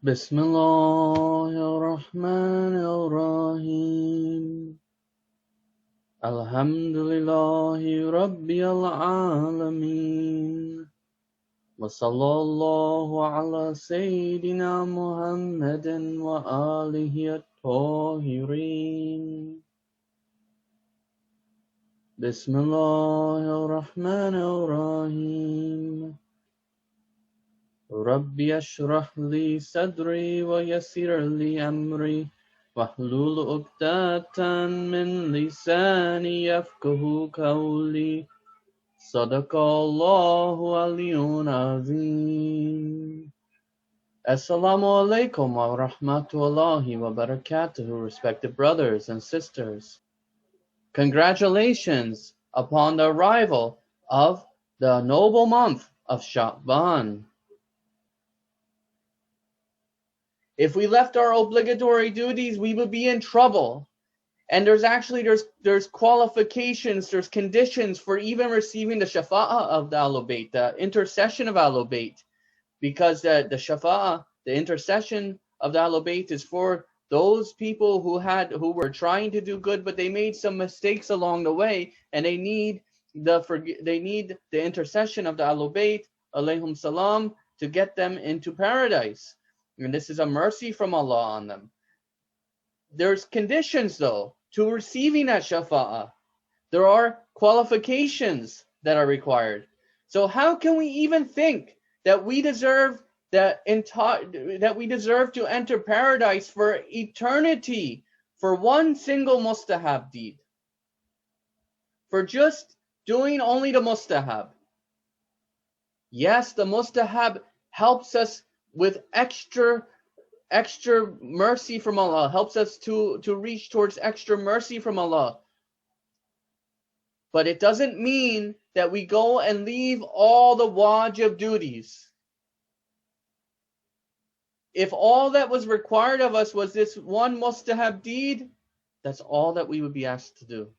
بسم الله الرحمن الرحيم الحمد لله رب العالمين وصلى الله على سيدنا محمد وآله الطاهرين بسم الله الرحمن الرحيم ربي اشرح لي صدري ويسر لي أمري واحلل عقدة من لساني يفقه قولي صدق الله العلي العظيم. Assalamu alaikum wa rahmatullahi wa barakatuhu, respected brothers and sisters. Congratulations upon the arrival of the noble month of Sha'ban. If we left our obligatory duties, we would be in trouble. And there's qualifications, there's conditions for even receiving the shafa'ah of the Ahlul Bayt, the intercession of Ahlul Bayt. Because the shafa'ah, the intercession of the Ahlul Bayt is for those people who were trying to do good, but they made some mistakes along the way, and they need the intercession of the Ahlul Bayt, alayhum salam, to get them into paradise. And this is a mercy from Allah on them. There's conditions, though, to receiving that shafa'ah. There are qualifications that are required. So how can we even think that we deserve to enter paradise for eternity for one single mustahab deed? For just doing only the mustahab. Yes, the mustahab helps us with extra mercy from Allah, helps us to reach towards extra mercy from Allah. But it doesn't mean that we go and leave all the wajib duties. If all that was required of us was this one mustahab deed, that's all that we would be asked to do.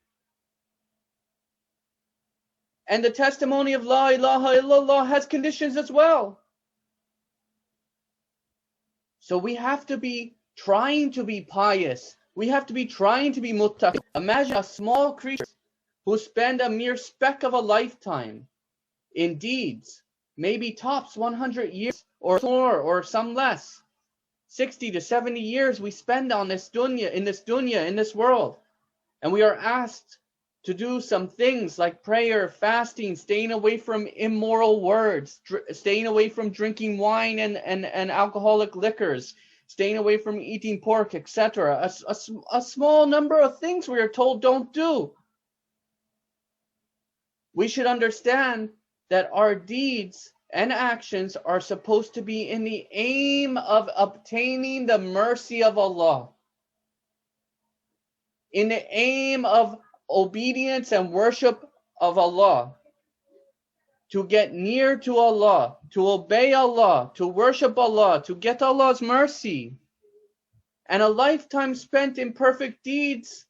And the testimony of La ilaha illallah has conditions as well. So we have to be trying to be pious. We have to be trying to be muttaqi. Imagine a small creature who spend a mere speck of a lifetime in deeds, maybe tops 100 years or more or some less. 60 to 70 years we spend on this dunya, in this world. And we are asked to do some things like prayer, fasting, staying away from immoral words, staying away from drinking wine and alcoholic liquors, staying away from eating pork, etc. A small number of things we are told don't do. We should understand that our deeds and actions are supposed to be in the aim of obtaining the mercy of Allah, in the aim of obedience and worship of Allah, to get near to Allah, to obey Allah, to worship Allah, to get Allah's mercy. And a lifetime spent in perfect deeds,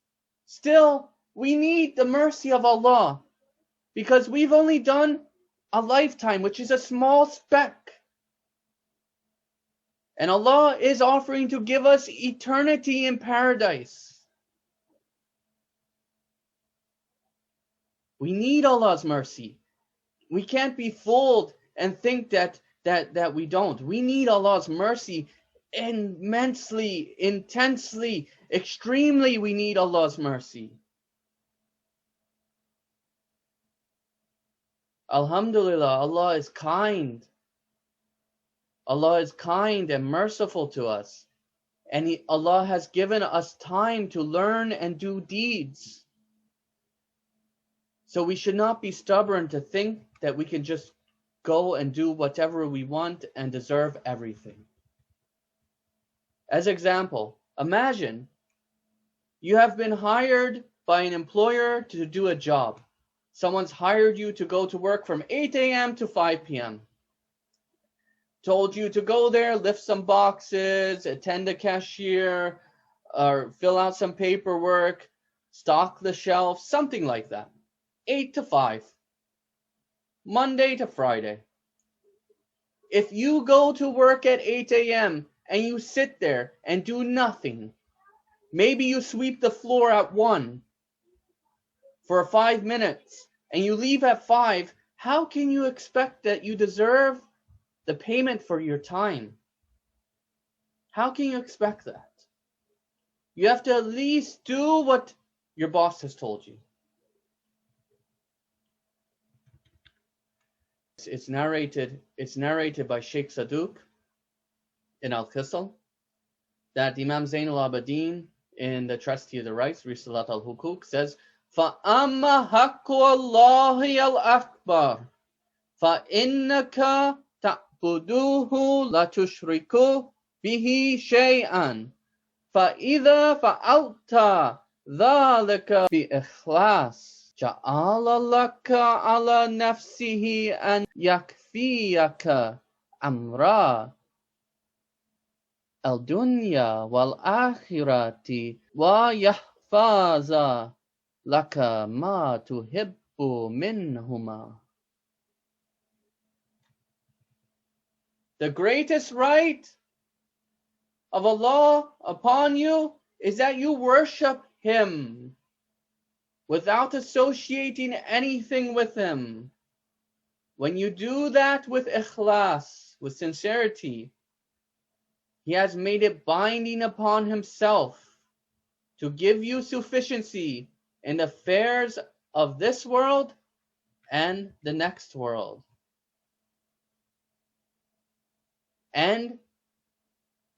still we need the mercy of Allah, because we've only done a lifetime, which is a small speck. And Allah is offering to give us eternity in paradise. We need Allah's mercy. We can't be fooled and think that we don't. We need Allah's mercy immensely, intensely, extremely. We need Allah's mercy. Alhamdulillah, Allah is kind. Allah is kind and merciful to us. And Allah has given us time to learn and do deeds. So we should not be stubborn to think that we can just go and do whatever we want and deserve everything. As example, imagine you have been hired by an employer to do a job. Someone's hired you to go to work from 8 a.m. to 5 p.m. Told you to go there, lift some boxes, attend the cashier, or fill out some paperwork, stock the shelf, something like that. 8 to 5. Monday to Friday. If you go to work at 8 a.m. and you sit there and do nothing. Maybe you sweep the floor at 1 for 5 minutes and you leave at 5. How can you expect that you deserve the payment for your time? How can you expect that? You have to at least do what your boss has told you. It's narrated by Sheikh Saduq in Al-Qisal that Imam Zainul Abidin in the Trustee of the Rights, Risalat al-Hukuk, says, فَأَمَّا حَقُّ اللَّهِ الْأَكْبَرِ فَإِنَّكَ تَعْبُدُوهُ لَا تُشْرِكُوا بِهِ شَيْئًا فَإِذَا فَعَلْتَ ذَلِكَ بِإِخْلَاصٍ جعل لك على نفسه أن يكفيك أمر الدنيا والآخرة ويحفظ لك ما تحب منهما. The greatest right of Allah upon you is that you worship Him without associating anything with Him. When you do that with ikhlas, with sincerity, He has made it binding upon Himself to give you sufficiency in the affairs of this world and the next world, and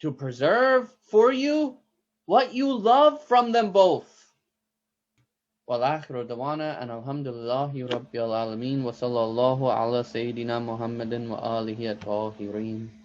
to preserve for you what you love from them both. وَالْآخِرُ دَوَانَا أَنْ الْحَمْدُ لِلَّهِ رَبِّ الْعَالَمِينَ وَصَلَّى اللَّهُ عَلَى سَيِّدِنَا مُحَمَّدٍ وَآلِهِ الطَّاهِرِينَ.